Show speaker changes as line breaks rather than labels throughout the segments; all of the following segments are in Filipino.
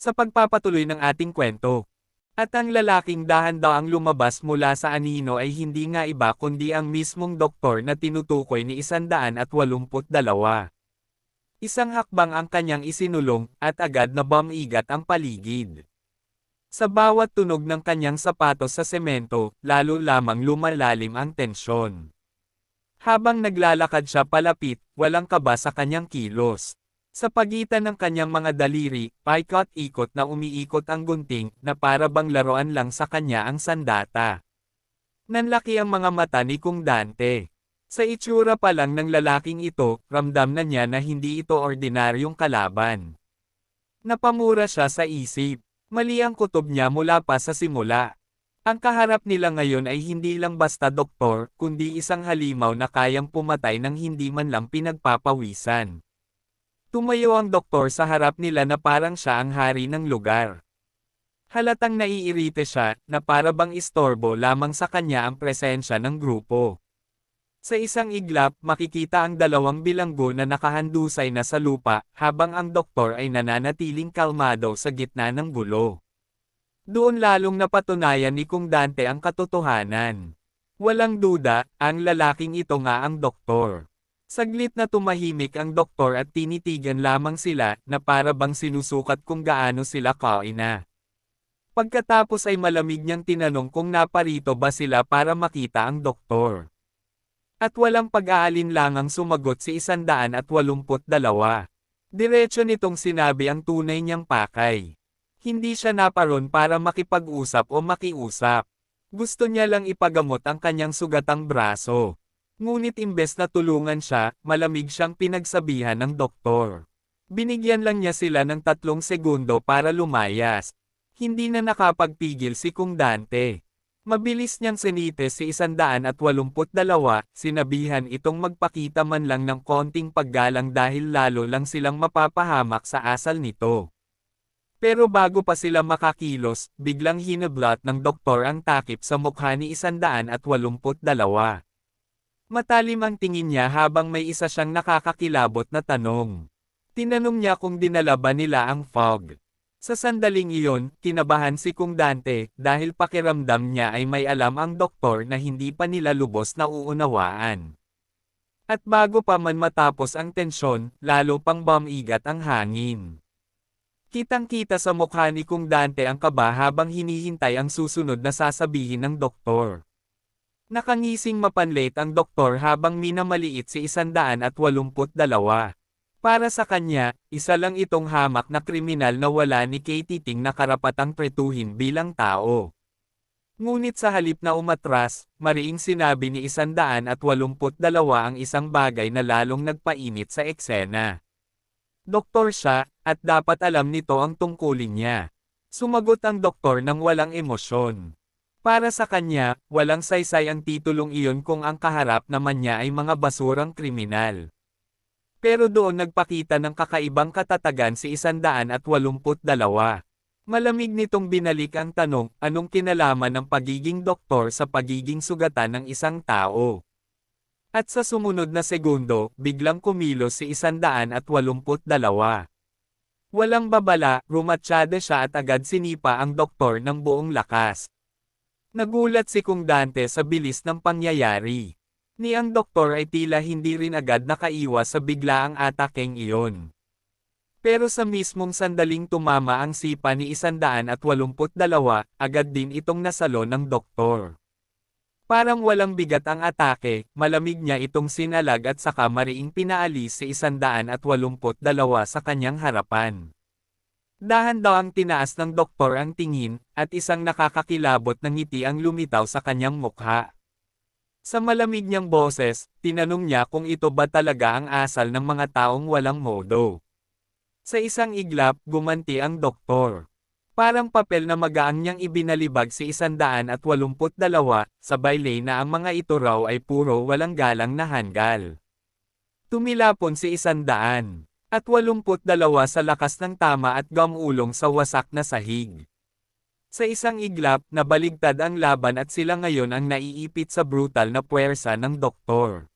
Sa pagpapatuloy ng ating kwento. At ang lalaking dahan-daang lumabas mula sa anino ay hindi nga iba kundi ang mismong doktor na tinutukoy ni 182. Isang hakbang ang kanyang isinulong, at agad na bumigat ang paligid. Sa bawat tunog ng kanyang sapatos sa semento, lalo lamang lumalalim ang tensyon. Habang naglalakad siya palapit, walang kaba sa kanyang kilos. Sa pagitan ng kanyang mga daliri, paikot-ikot na umiikot ang gunting, na para bang laruan lang sa kanya ang sandata. Nanlaki ang mga mata ni Kung Dante. Sa itsura pa lang ng lalaking ito, ramdam na niya na hindi ito ordinaryong kalaban. Napamura siya sa isip. Mali ang kutob niya mula pa sa simula. Ang kaharap nila ngayon ay hindi lang basta doktor, kundi isang halimaw na kayang pumatay ng hindi man lang pinagpapawisan. Tumayo ang doktor sa harap nila na parang siya ang hari ng lugar. Halatang naiirite siya, na para bang istorbo lamang sa kanya ang presensya ng grupo. Sa isang iglap, makikita ang dalawang bilanggo na nakahandusay na sa lupa, habang ang doktor ay nananatiling kalmado sa gitna ng gulo. Doon lalong napatunayan ni Kung Dante ang katotohanan. Walang duda, ang lalaking ito nga ang doktor. Saglit na tumahimik ang doktor at tinitigan lamang sila, na para bang sinusukat kung gaano sila kaina. Pagkatapos ay malamig niyang tinanong kung naparito ba sila para makita ang doktor. At walang pag-aalinlangang sumagot si 182. Diretso nitong sinabi ang tunay niyang pakay. Hindi siya naparon para makipag-usap o makiusap. Gusto niya lang ipagamot ang kanyang sugatang braso. Ngunit imbes na tulungan siya, malamig siyang pinagsabihan ng doktor. Binigyan lang niya sila ng 3 segundo para lumayas. Hindi na nakapagpigil si Kung Dante. Mabilis niyang sinite si 182, sinabihan itong magpakita man lang ng konting paggalang dahil lalo lang silang mapapahamak sa asal nito. Pero bago pa sila makakilos, biglang hinablat ng doktor ang takip sa mukha ni 182. Matalim ang tingin niya habang may isa siyang nakakakilabot na tanong. Tinanong niya kung dinala ba nila ang fog. Sa sandaling iyon, kinabahan si Kung Dante, dahil pakiramdam niya ay may alam ang doktor na hindi pa nila lubos na uunawaan. At bago pa man matapos ang tensyon, lalo pang bumigat ang hangin. Kitang-kita sa mukha ni Kung Dante ang kaba habang hinihintay ang susunod na sasabihin ng doktor. Nakangising mapanlit ang doktor habang minamaliit si 182. Para sa kanya, isa lang itong hamak na kriminal na wala ni Katiting na karapatang tretuhin bilang tao. Ngunit sa halip na umatras, mariing sinabi ni 182 ang isang bagay na lalong nagpainit sa eksena. Doktor siya, at dapat alam nito ang tungkulin niya. Sumagot ang doktor ng walang emosyon. Para sa kanya, walang saysay ang titulong iyon kung ang kaharap naman niya ay mga basurang kriminal. Pero doon nagpakita ng kakaibang katatagan si 182. Malamig nitong binalik ang tanong, anong kinalaman ng pagiging doktor sa pagiging sugatan ng isang tao? At sa sumunod na segundo, biglang kumilos si 182. Walang babala, rumatsyada siya at agad sinipa ang doktor ng buong lakas. Nagulat si Kung Dante sa bilis ng pangyayari. Ni ang doktor ay tila hindi rin agad nakaiwas sa biglaang atakeng iyon. Pero sa mismong sandaling tumama ang sipa ni 182, agad din itong nasalo ng doktor. Parang walang bigat ang atake, malamig niya itong sinalag at saka mariing pinaalis si 182 sa kanyang harapan. Dahan-dahang tinaas ng doktor ang tingin, at isang nakakakilabot na ngiti ang lumitaw sa kanyang mukha. Sa malamig niyang boses, tinanong niya kung ito ba talaga ang asal ng mga taong walang modo. Sa isang iglap, gumanti ang doktor. Parang papel na magaang niyang ibinalibag si 182, sabay na ang mga ito raw ay puro walang galang na hanggal. Tumilapon si 182 sa lakas ng tama at gamulong sa wasak na sahig. Sa isang iglap, nabaligtad ang laban at sila ngayon ang naiipit sa brutal na puwersa ng doktor.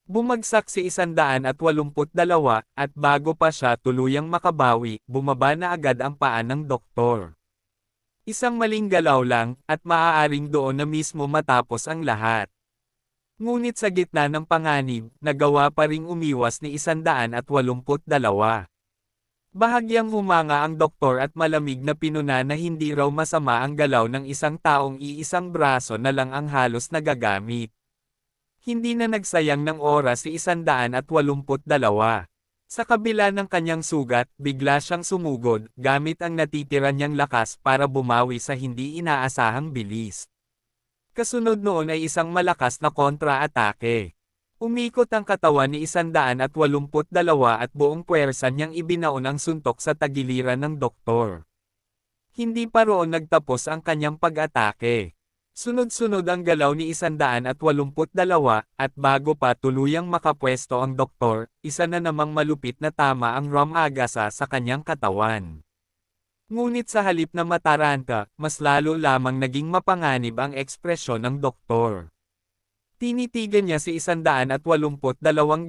Bumagsak si 182 at bago pa siya tuluyang makabawi, bumaba na agad ang paa ng doktor. Isang maling galaw lang, at maaaring doon na mismo matapos ang lahat. Ngunit sa gitna ng panganib, nagawa pa ring umiwas ni 182. Bahagyang humanga ang doktor at malamig na pinuna na hindi raw masama ang galaw ng isang taong iisang braso na lang ang halos nagagamit. Hindi na nagsayang ng oras si 182. Sa kabila ng kanyang sugat, bigla siyang sumugod, gamit ang natitira niyang lakas para bumawi sa hindi inaasahang bilis. Kasunod noon ay isang malakas na kontra-atake. Umikot ang katawan ni 182 at buong puwersa niyang ibinaon ang suntok sa tagiliran ng doktor. Hindi pa roon nagtapos ang kanyang pag-atake. Sunod-sunod ang galaw ni 182 at bago pa tuluyang makapwesto ang doktor, isa na namang malupit na tama ang Ramagasa sa kanyang katawan. Ngunit sa halip na mataranta, mas lalo lamang naging mapanganib ang ekspresyon ng doktor. Tinitigan niya si 182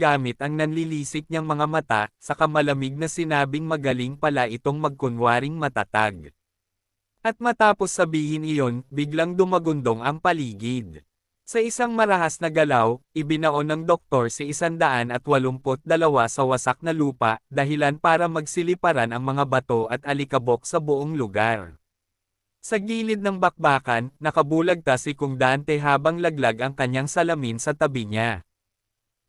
gamit ang nanlilisik niyang mga mata, saka malamig na sinabing magaling pala itong magkunwaring matatag. At matapos sabihin iyon, biglang dumagundong ang paligid. Sa isang marahas na galaw, ibinaon ng doktor si 182 sa wasak na lupa, dahilan para magsiliparan ang mga bato at alikabok sa buong lugar. Sa gilid ng bakbakan, nakabulagta si Kung Dante habang laglag ang kanyang salamin sa tabi niya.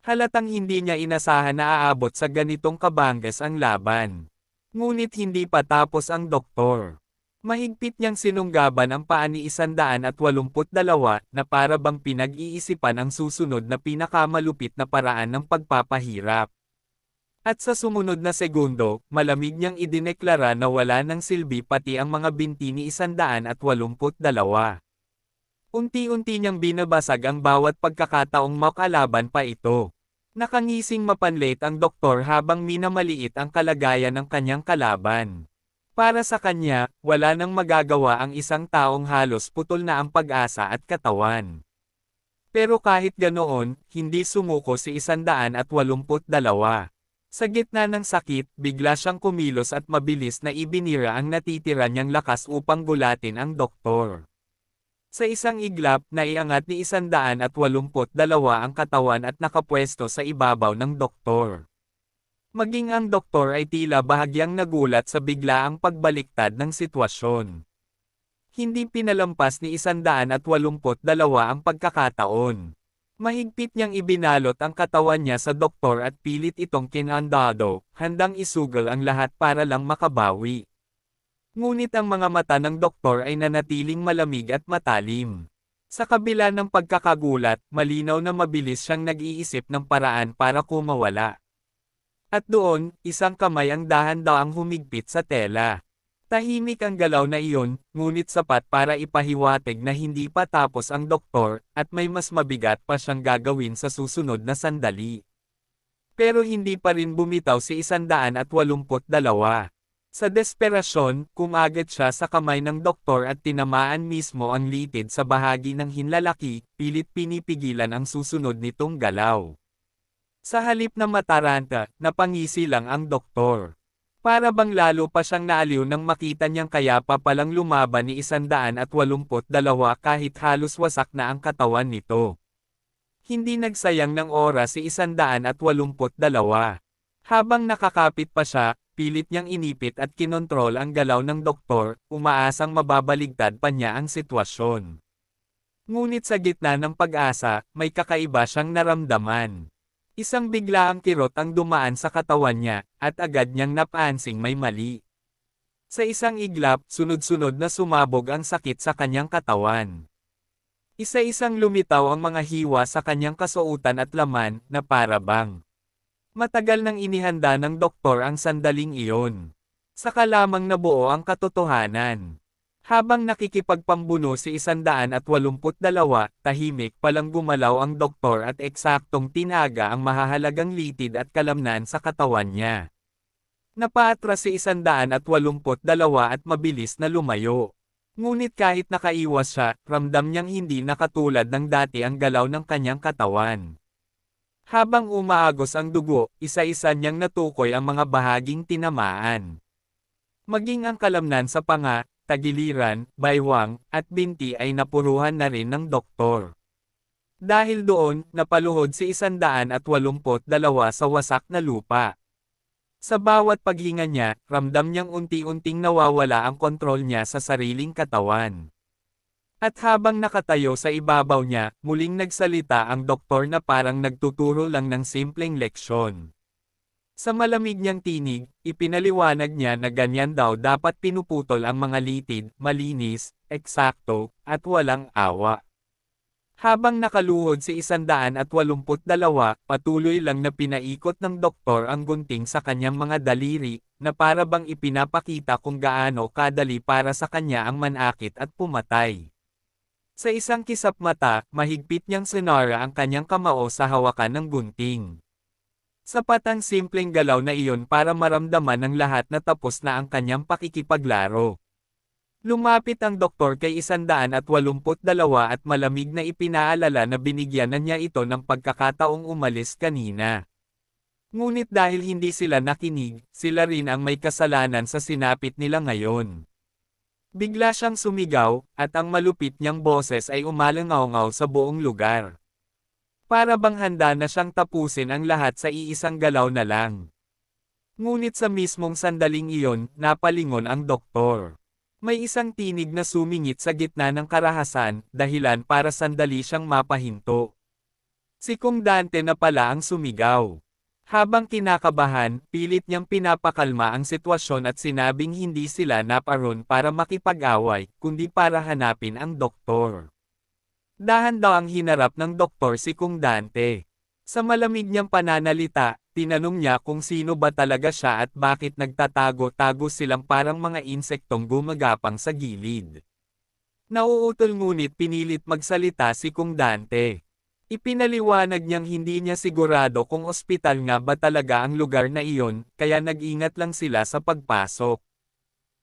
Halatang hindi niya inasahan na aabot sa ganitong kabangges ang laban. Ngunit hindi pa tapos ang doktor. Mahigpit niyang sinunggaban ang paa ni 182 na para bang pinag-iisipan ang susunod na pinakamalupit na paraan ng pagpapahirap. At sa sumunod na segundo, malamig niyang idineklara na wala ng silbi pati ang mga binti ni 182. Unti-unti niyang binabasag ang bawat pagkakataong makalaban pa ito. Nakangising mapanlit ang doktor habang minamaliit ang kalagayan ng kanyang kalaban. Para sa kanya, wala nang magagawa ang isang taong halos putol na ang pag-asa at katawan. Pero kahit ganoon, hindi sumuko si 182. Sa gitna ng sakit, bigla siyang kumilos at mabilis na ibinira ang natitira niyang lakas upang gulatin ang doktor. Sa isang iglap, naiangat ni 182 ang katawan at nakapwesto sa ibabaw ng doktor. Maging ang doktor ay tila bahagyang nagulat sa biglaang pagbaliktad ng sitwasyon. Hindi pinalampas ni 182 ang pagkakataon. Mahigpit niyang ibinalot ang katawan niya sa doktor at pilit itong kinandado, handang isugal ang lahat para lang makabawi. Ngunit ang mga mata ng doktor ay nanatiling malamig at matalim. Sa kabila ng pagkakagulat, malinaw na mabilis siyang nag-iisip ng paraan para kumawala. At doon, isang kamay ang dahan-daang humigpit sa tela. Tahimik ang galaw na iyon, ngunit sapat para ipahiwatig na hindi pa tapos ang doktor, at may mas mabigat pa siyang gagawin sa susunod na sandali. Pero hindi pa rin bumitaw si 182. Sa desperasyon, kumagat siya sa kamay ng doktor at tinamaan mismo ang litid sa bahagi ng hinlalaki, pilit pinipigilan ang susunod nitong galaw. Sa halip na mataranta, napangisi lang ang doktor. Para bang lalo pa siyang naaliw nang makita niyang kaya pa palang lumaban ni 182 kahit halos wasak na ang katawan nito. Hindi nagsayang ng oras si 182. Habang nakakapit pa siya, pilit niyang inipit at kinontrol ang galaw ng doktor, umaasang mababaligtad pa niya ang sitwasyon. Ngunit sa gitna ng pag-asa, may kakaiba siyang naramdaman. Isang biglaang kirot ang dumaan sa katawan niya, at agad niyang napansing may mali. Sa isang iglap, sunod-sunod na sumabog ang sakit sa kanyang katawan. Isa-isang lumitaw ang mga hiwa sa kanyang kasuotan at laman, na para bang matagal nang inihanda ng doktor ang sandaling iyon. Saka lamang nabuo ang katotohanan. Habang nakikipagpambuno si 182, tahimik palang gumalaw ang doktor at eksaktong tinaga ang mahahalagang litid at kalamnan sa katawan niya. Napaatras si 182 at mabilis na lumayo. Ngunit kahit nakaiwas siya, ramdam niyang hindi na katulad ng dati ang galaw ng kanyang katawan. Habang umaagos ang dugo, isa-isa niyang natukoy ang mga bahaging tinamaan. Maging ang kalamnan sa panga, tagiliran, baywang, at binti ay napuruhan na rin ng doktor. Dahil doon, napaluhod si 182 sa wasak na lupa. Sa bawat paghinga niya, ramdam niyang unti-unting nawawala ang kontrol niya sa sariling katawan. At habang nakatayo sa ibabaw niya, muling nagsalita ang doktor na parang nagtuturo lang ng simpleng leksyon. Sa malamig niyang tinig, ipinaliwanag niya na ganyan daw dapat pinuputol ang mga litid, malinis, eksakto, at walang awa. Habang nakaluhod si 182, patuloy lang na pinaikot ng doktor ang gunting sa kanyang mga daliri, na para bang ipinapakita kung gaano kadali para sa kanya ang manakit at pumatay. Sa isang kisap mata, mahigpit niyang sinara ang kanyang kamao sa hawakan ng gunting. Sapat ang simpleng galaw na iyon para maramdaman ng lahat na tapos na ang kanyang pakikipaglaro. Lumapit ang doktor kay 182 at malamig na ipinaalala na binigyan na niya ito ng pagkakataong umalis kanina. Ngunit dahil hindi sila nakinig, sila rin ang may kasalanan sa sinapit nila ngayon. Bigla siyang sumigaw, at ang malupit niyang boses ay umalangaw-ngaw sa buong lugar. Para bang handa na siyang tapusin ang lahat sa iisang galaw na lang. Ngunit sa mismong sandaling iyon, napalingon ang doktor. May isang tinig na sumingit sa gitna ng karahasan, dahilan para sandali siyang mapahinto. Si Kung Dante na pala ang sumigaw. Habang kinakabahan, pilit niyang pinapakalma ang sitwasyon at sinabing hindi sila naparoon para makipag-away, kundi para hanapin ang doktor. Dahan daw ang hinarap ng doktor si Kung Dante. Sa malamig niyang pananalita, tinanong niya kung sino ba talaga siya at bakit nagtatago-tago silang parang mga insektong gumagapang sa gilid. Nauutol ngunit pinilit magsalita si Kung Dante. Ipinaliwanag niyang hindi niya sigurado kung ospital nga ba talaga ang lugar na iyon, kaya nag-ingat lang sila sa pagpasok.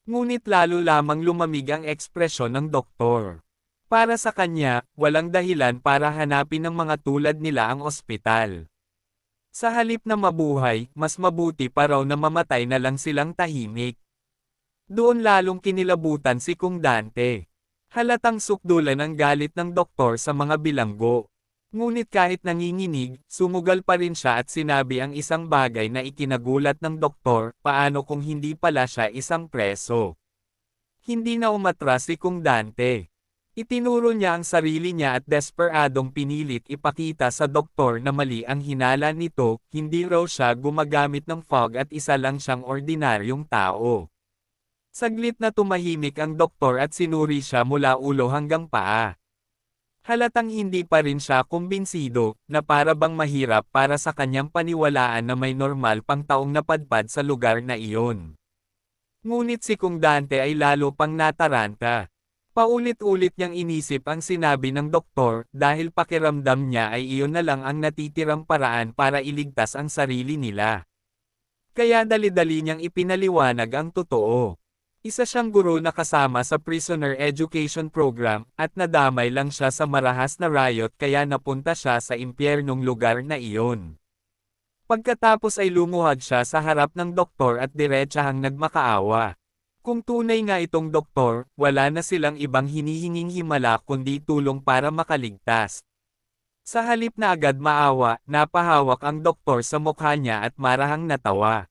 Ngunit lalo lamang lumamig ang ekspresyon ng doktor. Para sa kanya, walang dahilan para hanapin ng mga tulad nila ang ospital. Sa halip na mabuhay, mas mabuti pa raw na mamatay na lang silang tahimik. Doon lalong kinilabutan si Kung Dante. Halatang sukdulan ang galit ng doktor sa mga bilanggo. Ngunit kahit nanginginig, sumugal pa rin siya at sinabi ang isang bagay na ikinagulat ng doktor, paano kung hindi pala siya isang preso. Hindi na umatras si Kung Dante. Itinuro niya ang sarili niya at desperadong pinilit ipakita sa doktor na mali ang hinala nito, hindi raw siya gumagamit ng fog at isa lang siyang ordinaryong tao. Saglit na tumahimik ang doktor at sinuri siya mula ulo hanggang paa. Halatang hindi pa rin siya kumbinsido, na para bang mahirap para sa kanyang paniwalaan na may normal pang taong napadpad sa lugar na iyon. Ngunit si Kung Dante ay lalo pang nataranta. Paulit-ulit niyang inisip ang sinabi ng doktor, dahil pakiramdam niya ay iyon na lang ang natitirang paraan para iligtas ang sarili nila. Kaya dali-dali niyang ipinaliwanag ang totoo. Isa siyang guro na kasama sa prisoner education program, at nadamay lang siya sa marahas na riot kaya napunta siya sa impyernong lugar na iyon. Pagkatapos ay lumuhad siya sa harap ng doktor at diretsahang nagmakaawa. Kung tunay nga itong doktor, wala na silang ibang hinihinging himala kundi tulong para makaligtas. Sa halip na agad maawa, napahawak ang doktor sa mukha niya at marahang natawa.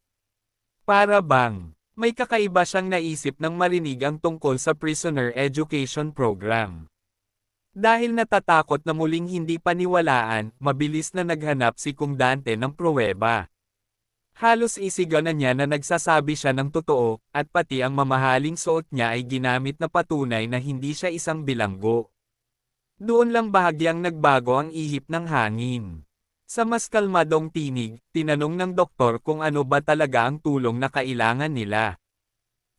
Para bang may kakaiba siyang naisip nang marinig ang tungkol sa prisoner education program. Dahil natatakot na muling hindi paniwalaan, mabilis na naghanap si Kung Dante ng pruweba. Halos isigaw na niya na nagsasabi siya ng totoo, at pati ang mamahaling suot niya ay ginamit na patunay na hindi siya isang bilanggo. Doon lang bahagyang nagbago ang ihip ng hangin. Sa mas kalmadong tinig, tinanong ng doktor kung ano ba talaga ang tulong na kailangan nila.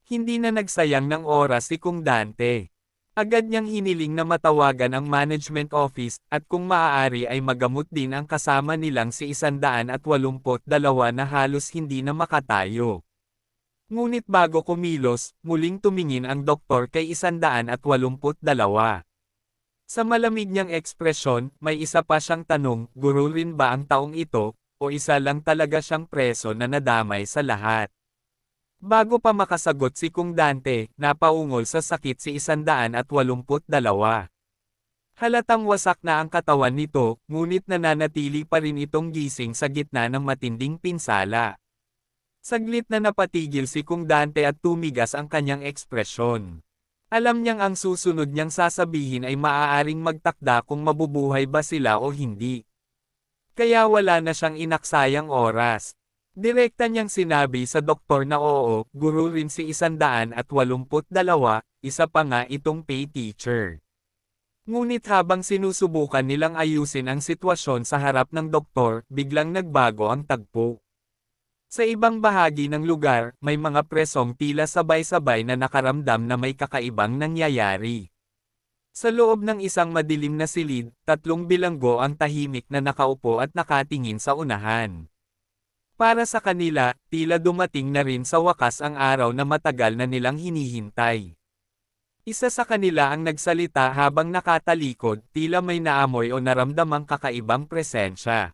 Hindi na nagsayang ng oras si Kung Dante. Agad niyang hiniling na matawagan ang management office, at kung maaari ay magamot din ang kasama nilang si 182 na halos hindi na makatayo. Ngunit bago kumilos, muling tumingin ang doktor kay 182. Sa malamig niyang ekspresyon, may isa pa siyang tanong, guro rin ba ang taong ito, o isa lang talaga siyang preso na nadamay sa lahat? Bago pa makasagot si Kung Dante, napaungol sa sakit si 182. Halatang wasak na ang katawan nito, ngunit nananatili pa rin itong gising sa gitna ng matinding pinsala. Saglit na napatigil si Kung Dante at tumigas ang kanyang ekspresyon. Alam niyang ang susunod niyang sasabihin ay maaaring magtakda kung mabubuhay ba sila o hindi. Kaya wala na siyang inaksayang oras. Direkta niyang sinabi sa doktor na oo, guro rin si 182, isa pa nga itong pay teacher. Ngunit habang sinusubukan nilang ayusin ang sitwasyon sa harap ng doktor, biglang nagbago ang tagpo. Sa ibang bahagi ng lugar, may mga presong tila sabay-sabay na nakaramdam na may kakaibang nangyayari. Sa loob ng isang madilim na silid, 3 bilanggo ang tahimik na nakaupo at nakatingin sa unahan. Para sa kanila, tila dumating na rin sa wakas ang araw na matagal na nilang hinihintay. Isa sa kanila ang nagsalita habang nakatalikod, tila may naamoy o naramdamang kakaibang presensya.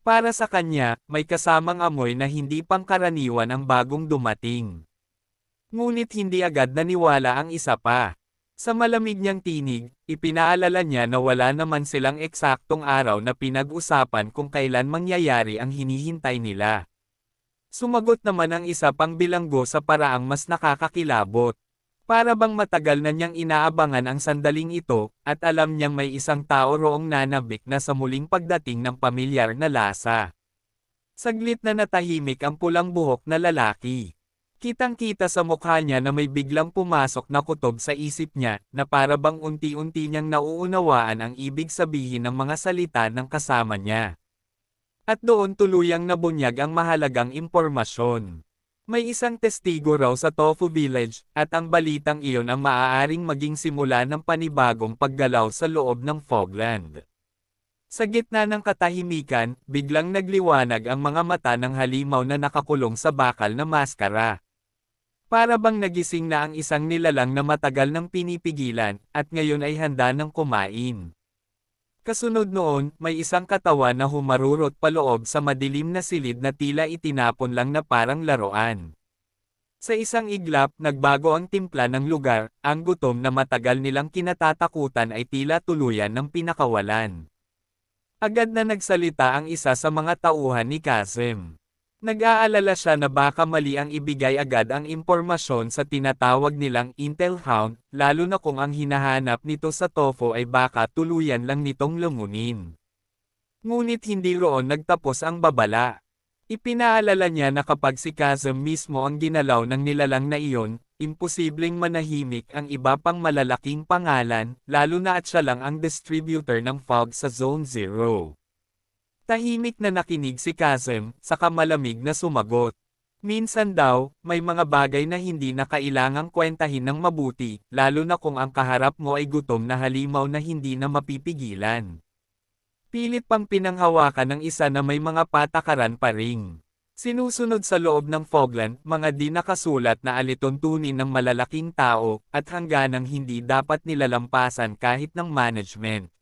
Para sa kanya, may kasamang amoy na hindi pangkaraniwan ang bagong dumating. Ngunit hindi agad naniwala ang isa pa. Sa malamig niyang tinig, ipinaalala niya na wala naman silang eksaktong araw na pinag-usapan kung kailan mangyayari ang hinihintay nila. Sumagot naman ang isa pang bilanggo sa paraang mas nakakakilabot. Para bang matagal na niyang inaabangan ang sandaling ito, at alam niyang may isang tao roong nanabik na sa muling pagdating ng pamilyar na lasa. Saglit na natahimik ang pulang buhok na lalaki. Kitang-kita sa mukha niya na may biglang pumasok na kutob sa isip niya, na para bang unti-unti niyang nauunawaan ang ibig sabihin ng mga salita ng kasama niya. At doon tuluyang nabunyag ang mahalagang impormasyon. May isang testigo raw sa Tofu Village, at ang balitang iyon ang maaaring maging simula ng panibagong paggalaw sa loob ng Fogland. Sa gitna ng katahimikan, biglang nagliwanag ang mga mata ng halimaw na nakakulong sa bakal na maskara. Para bang nagising na ang isang nilalang na matagal nang pinipigilan, at ngayon ay handa ng kumain. Kasunod noon, may isang katawan na humarurot paloob sa madilim na silid na tila itinapon lang na parang laruan. Sa isang iglap, nagbago ang timpla ng lugar, ang gutom na matagal nilang kinatatakutan ay tila tuluyan ng pinakawalan. Agad na nagsalita ang isa sa mga tauhan ni Kazem. Nag-aalala siya na baka mali ang ibigay agad ang impormasyon sa tinatawag nilang Intel Hound, lalo na kung ang hinahanap nito sa Tofu ay baka tuluyan lang nitong lumunin. Ngunit hindi roon nagtapos ang babala. Ipinaalala niya na kapag si Kazem mismo ang ginalaw ng nilalang na iyon, imposibleng manahimik ang iba pang malalaking pangalan, lalo na at siya lang ang distributor ng fog sa Zone Zero. Tahimik na nakinig si Kazem, saka malamig na sumagot. Minsan daw, may mga bagay na hindi na kailangang kwentahin ng mabuti, lalo na kung ang kaharap mo ay gutom na halimaw na hindi na mapipigilan. Pilit pang pinanghawakan ng isa na may mga patakaran pa ring. Sinusunod sa loob ng Fogland, mga di nakasulat na alituntunin ng malalaking tao, at hangganang hindi dapat nilalampasan kahit ng management.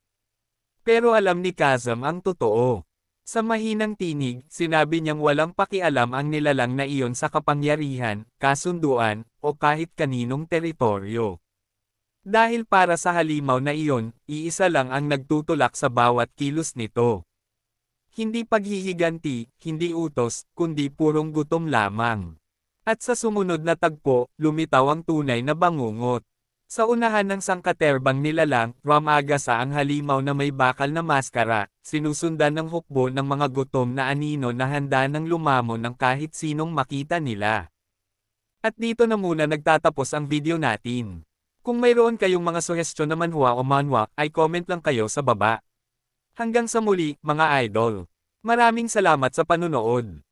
Pero alam ni Kazem ang totoo. Sa mahinang tinig, sinabi niyang walang pakialam ang nilalang na iyon sa kapangyarihan, kasunduan, o kahit kaninong teritoryo. Dahil para sa halimaw na iyon, iisa lang ang nagtutulak sa bawat kilos nito. Hindi paghihiganti, hindi utos, kundi purong gutom lamang. At sa sumunod na tagpo, lumitaw ang tunay na bangungot. Sa unahan ng sangkaterbang nilalang, Ramagasa ang halimaw na may bakal na maskara, sinusundan ng hukbo ng mga gutom na anino na handa ng lumamon ng kahit sinong makita nila. At dito na muna nagtatapos ang video natin. Kung mayroon kayong mga suhestyon na manhwa o manhwa, ay comment lang kayo sa baba. Hanggang sa muli, mga idol. Maraming salamat sa panunood.